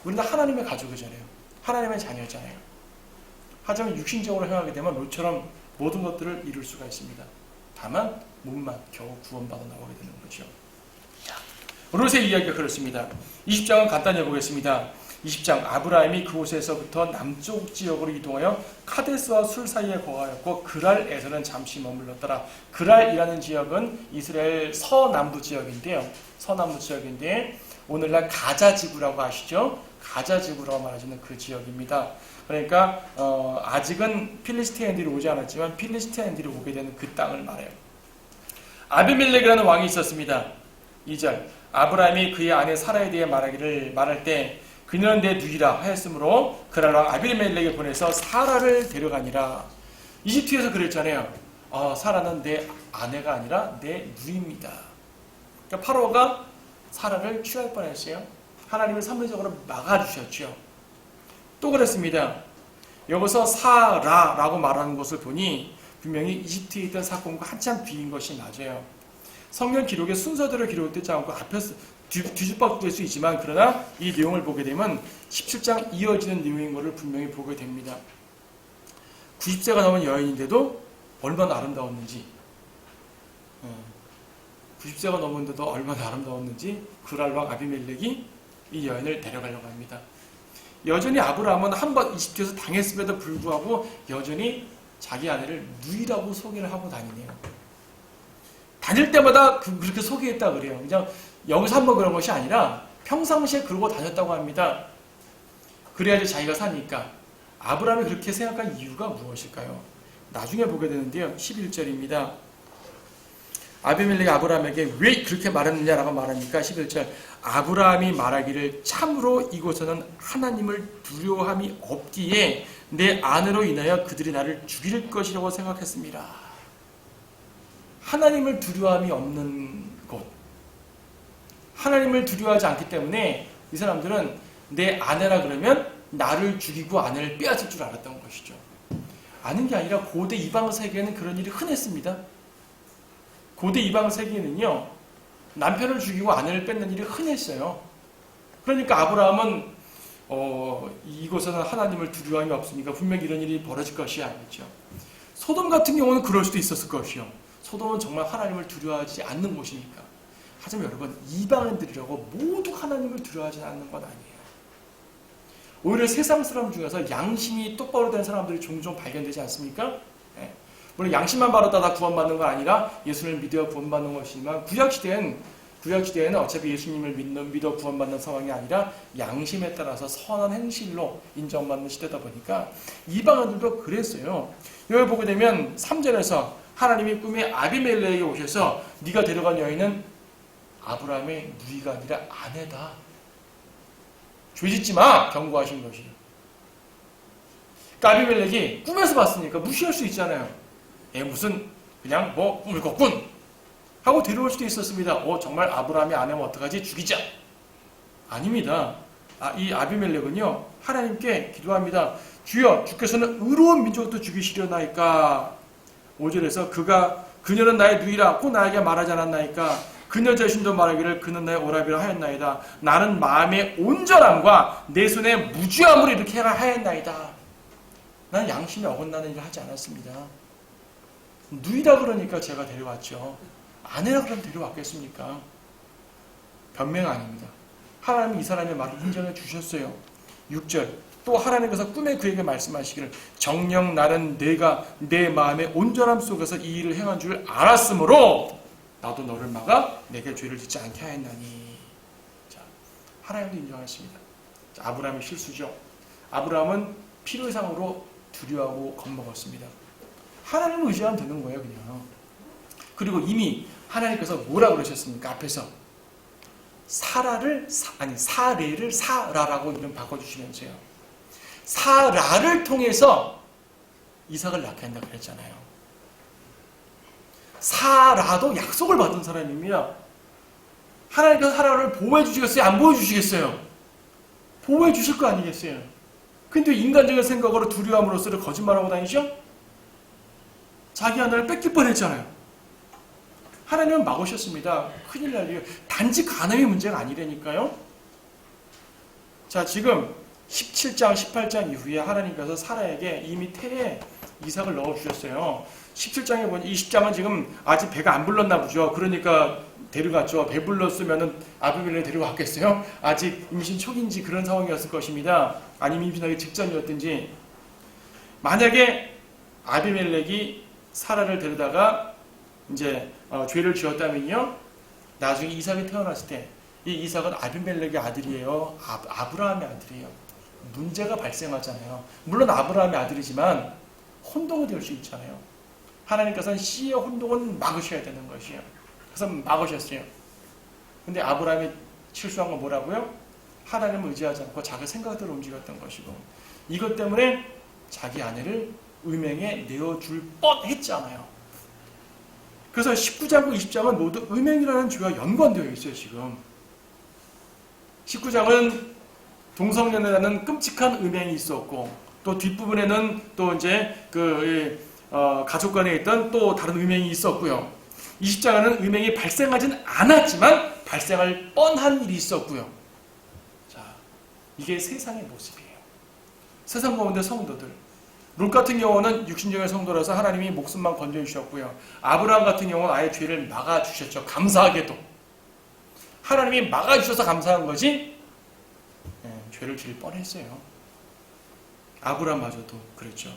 우리는 하나님의 가족이잖아요. 하나님의 자녀잖아요. 하지만 육신적으로 행하게 되면 롯처럼 모든 것들을 이룰 수가 있습니다. 다만 몸만 겨우 구원받아 나오게 되는 거죠. 롯의 이야기가 그렇습니다. 20장은 간단히 해보겠습니다. 20장 아브라함이 그곳에서부터 남쪽 지역으로 이동하여 카데스와 술 사이에 거하였고 그랄에서는 잠시 머물렀더라. 그랄이라는 지역은 이스라엘 서남부 지역인데요. 서남부 지역인데 오늘날 가자 지구라고 아시죠? 가자 지구라고 말하시는 그 지역입니다. 그러니까 아직은 필리스티인들이 오지 않았지만 필리스티인들이 오게 되는 그 땅을 말해요. 아비멜렉이라는 왕이 있었습니다. 2절 아브라함이 그의 아내 사라에 대해 말할 때 그녀는 내 누이라 하였으므로 그랄 왕 아비멜렉에 보내서 사라를 데려가니라. 이집트에서 그랬잖아요. 사라는 내 아내가 아니라 내 누이입니다. 그러니까 파로가 사라를 취할 뻔했어요. 하나님은 선물적으로 막아주셨죠. 또 그랬습니다. 여기서 사라라고 말하는 것을 보니 분명히 이집트에 있던 사건과 한참 뒤인 것이 맞아요. 성경 기록의 순서대로 기록되지 않고 앞에서 뒤집어질 수 있지만 그러나 이 내용을 보게 되면 17장 이어지는 내용인 것을 분명히 보게 됩니다. 90세가 넘은 여인인데도 얼마나 아름다웠는지 90세가 넘었는데도 얼마나 아름다웠는지 그랄왕 아비멜렉이 이 여인을 데려가려고 합니다. 여전히 아브라함은 한번 이집트에서 당했음에도 불구하고 여전히 자기 아내를 누이라고 소개를 하고 다니네요. 다닐 때마다 그렇게 소개했다 그래요. 그냥 여기서 한번 그런 것이 아니라 평상시에 그러고 다녔다고 합니다. 그래야지 자기가 사니까. 아브라함이 그렇게 생각한 이유가 무엇일까요? 나중에 보게 되는데요. 11절입니다. 아비멜렉이 아브라함에게 왜 그렇게 말했느냐라고 말하니까 11절 아브라함이 말하기를 참으로 이곳에는 하나님을 두려워함이 없기에 내 아내로 인하여 그들이 나를 죽일 것이라고 생각했습니다. 하나님을 두려워함이 없는 곳, 하나님을 두려워하지 않기 때문에 이 사람들은 내 아내라 그러면 나를 죽이고 아내를 빼앗을 줄 알았던 것이죠. 아는 게 아니라 고대 이방 세계에는 그런 일이 흔했습니다. 고대 이방 세계에는요, 남편을 죽이고 아내를 뺏는 일이 흔했어요. 그러니까 아브라함은 이곳에는 하나님을 두려움이 없으니까 분명히 이런 일이 벌어질 것이 아니죠. 소돔 같은 경우는 그럴 수도 있었을 것이요. 소돔은 정말 하나님을 두려워하지 않는 곳이니까. 하지만 여러분, 이방인들이라고 모두 하나님을 두려워하지 않는 건 아니에요. 오히려 세상 사람 중에서 양심이 똑바로 된 사람들이 종종 발견되지 않습니까? 네. 물론 양심만 바르다 다 구원받는 건 아니라 예수님을 믿어 구원받는 것이지만 구약시대에는 어차피 예수님을 믿어 구원받는 상황이 아니라 양심에 따라서 선한 행실로 인정받는 시대다 보니까 이방인들도 그랬어요. 여기 보게 되면 3절에서 하나님이 꿈에 아비멜렉에게 오셔서 네가 데려간 여인은 아브라함의 누이가 아니라 아내다. 죄짓지 마! 경고하신 것이죠. 그러니까 아비멜렉이 꿈에서 봤으니까 무시할 수 있잖아요. 무슨 그냥 꿈을 꿨군 하고 데려올 수도 있었습니다. 정말 아브라함의 아내면 어떡하지? 죽이자. 아닙니다. 이 아비멜렉은요 하나님께 기도합니다. 주여 주께서는 의로운 민족도 죽이시려나이까. 5절에서 그녀는 나의 누이라고 나에게 말하지 않았나이까. 그녀 자신도 말하기를 그는 나의 오라비라 하였나이다. 나는 마음의 온전함과 내 손의 무죄함으로 이렇게 하였나이다. 나는 양심에 어긋나는 일을 하지 않았습니다. 누이다 그러니까 제가 데려왔죠. 아내라 그러면 데려왔겠습니까? 변명 아닙니다. 하나님이 이 사람의 말을 인정해 주셨어요. 6절 또 하나님께서 꿈에 그에게 말씀하시기를 정녕 나는 내가 내 마음의 온전함 속에서 이 일을 행한 줄 알았으므로 나도 너를 막아 내게 죄를 짓지 않게 하였나니. 자, 하나님도 인정하십니다. 자, 아브라함의 실수죠. 아브라함은 필요이상으로 두려워하고 겁먹었습니다. 하나님을 의지하면 되는 거예요, 그냥. 그리고 이미 하나님께서 뭐라 그러셨습니까? 앞에서 사레를 사라라고 이름 바꿔주시면서요. 사라를 통해서 이삭을 낳게 한다 그랬잖아요. 사라도 약속을 받은 사람입니다. 하나님께서 사라를 보호해 주시겠어요? 안 보호해 주시겠어요? 보호해 주실 거 아니겠어요? 근데 인간적인 생각으로 두려움으로써 거짓말하고 다니죠? 자기 하나를 뺏길 뻔했잖아요. 하나님은 막으셨습니다. 큰일 날 일이에요. 단지 간음이 문제가 아니라니까요. 자, 지금 17장, 18장 이후에 하나님께서 사라에게 이미 태에 이삭을 넣어주셨어요. 17장에 보니 20장은 지금 아직 배가 안 불렀나 보죠. 그러니까 데려갔죠. 배 불렀으면 아비멜렉을 데려갔겠어요? 아직 임신 초기인지 그런 상황이었을 것입니다. 아니면 임신하기 직전이었든지. 만약에 아비멜렉이 사라를 데려다가 이제 죄를 지었다면요, 나중에 이삭이 태어났을 때 이 이삭은 아비멜렉의 아들이에요, 아브라함의 아들이에요. 문제가 발생하잖아요. 물론 아브라함의 아들이지만 혼동이 될 수 있잖아요. 하나님께서는 씨의 혼동은 막으셔야 되는 것이에요. 그래서 막으셨어요. 근데 아브라함이 실수한 건 뭐라고요? 하나님을 의지하지 않고 자기 생각대로 움직였던 것이고, 이것 때문에 자기 아내를 음행에 내어줄 뻔했잖아요. 그래서 19장과 20장은 모두 음행이라는 죄와 연관되어 있어요, 지금. 19장은 동성연애라는 끔찍한 음행이 있었고, 또 뒷부분에는 또 이제 가족 간에 있던 또 다른 음행이 있었고요. 20장에는 음행이 발생하진 않았지만 발생할 뻔한 일이 있었고요. 자, 이게 세상의 모습이에요. 세상 가운데 성도들. 룻 같은 경우는 육신적인 성도라서 하나님이 목숨만 건져주셨고요. 아브라함 같은 경우는 아예 죄를 막아주셨죠. 감사하게도. 하나님이 막아주셔서 감사한 거지, 죄를 지을 뻔했어요. 아브라함마저도 그랬죠.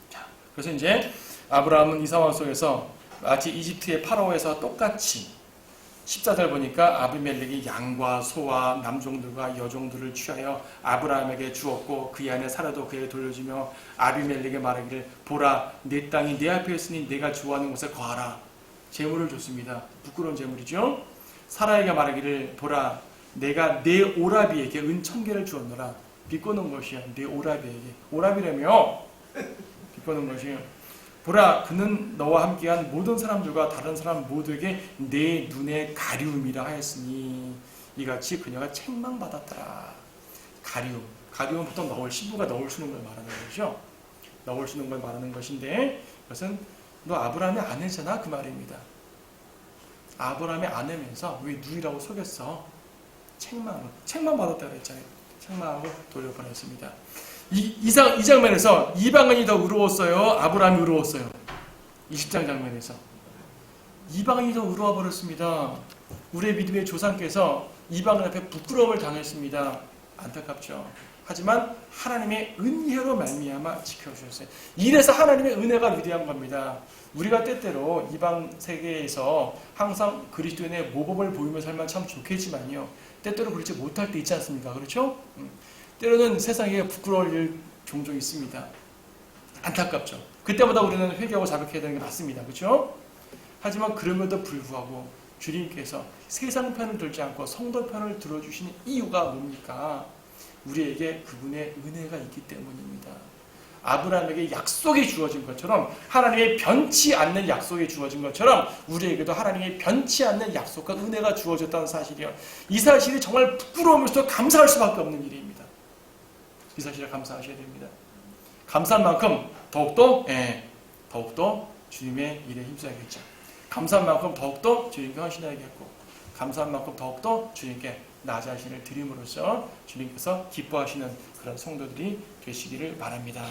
자, 그래서 이제 아브라함은 이 상황 속에서 마치 이집트의 파라오에서 똑같이 14절 보니까 아비멜렉이 양과 소와 남종들과 여종들을 취하여 아브라함에게 주었고 그의 아내 사라도 그에게 돌려주며 아비멜렉에게 말하기를 보라 내 땅이 내 앞에 있으니 내가 좋아하는 곳에 거하라. 재물을 줬습니다. 부끄러운 재물이죠. 사라에게 말하기를 보라 내가 내 오라비에게 은 1000개를 주었노라. 비꼬는 것이야. 내 오라비에게. 오라비라며 비꼬는 것이에요. 보라 그는 너와 함께한 모든 사람들과 다른 사람 모두에게 내 눈의 가리움이라 하였으니 이같이 그녀가 책망받았더라. 가리움. 가리움은 보통 너울 신부가 너울 쓰는 걸 말하는 거죠. 너울 쓰는 걸 말하는 것인데 그것은 너 아브라함의 아내잖아 그 말입니다. 아브라함의 아내면서 왜 누이라고 속였어? 책망받았다고 했잖아요. 책망하고 돌려보냈습니다. 이 장면에서 이방인이 더 의로웠어요? 아브라함이 의로웠어요? 20장 장면에서 이방인이 더 의로워 버렸습니다. 우리의 믿음의 조상께서 이방인 앞에 부끄러움을 당했습니다. 안타깝죠. 하지만 하나님의 은혜로 말미암아 지켜주셨어요. 이래서 하나님의 은혜가 위대한 겁니다. 우리가 때때로 이방 세계에서 항상 그리스도인의 모범을 보이며 살면 참 좋겠지만요, 때때로 그렇지 못할 때 있지 않습니까? 그렇죠? 때로는 세상에 부끄러울 일 종종 있습니다. 안타깝죠. 그때마다 우리는 회개하고 자백해야 되는 게 맞습니다. 그렇죠? 하지만 그럼에도 불구하고 주님께서 세상 편을 들지 않고 성도 편을 들어주시는 이유가 뭡니까? 우리에게 그분의 은혜가 있기 때문입니다. 아브라함에게 약속이 주어진 것처럼, 하나님의 변치 않는 약속이 주어진 것처럼 우리에게도 하나님의 변치 않는 약속과 은혜가 주어졌다는 사실이요. 이 사실이 정말 부끄러우면서 감사할 수밖에 없는 일입니다. 이 사실에 감사하셔야 됩니다. 감사한 만큼 더욱더 주님의 일에 힘써야겠죠. 감사한 만큼 더욱더 주님께 헌신해야겠고, 감사한 만큼 더욱더 주님께 나 자신을 드림으로써 주님께서 기뻐하시는 그런 성도들이 되시기를 바랍니다.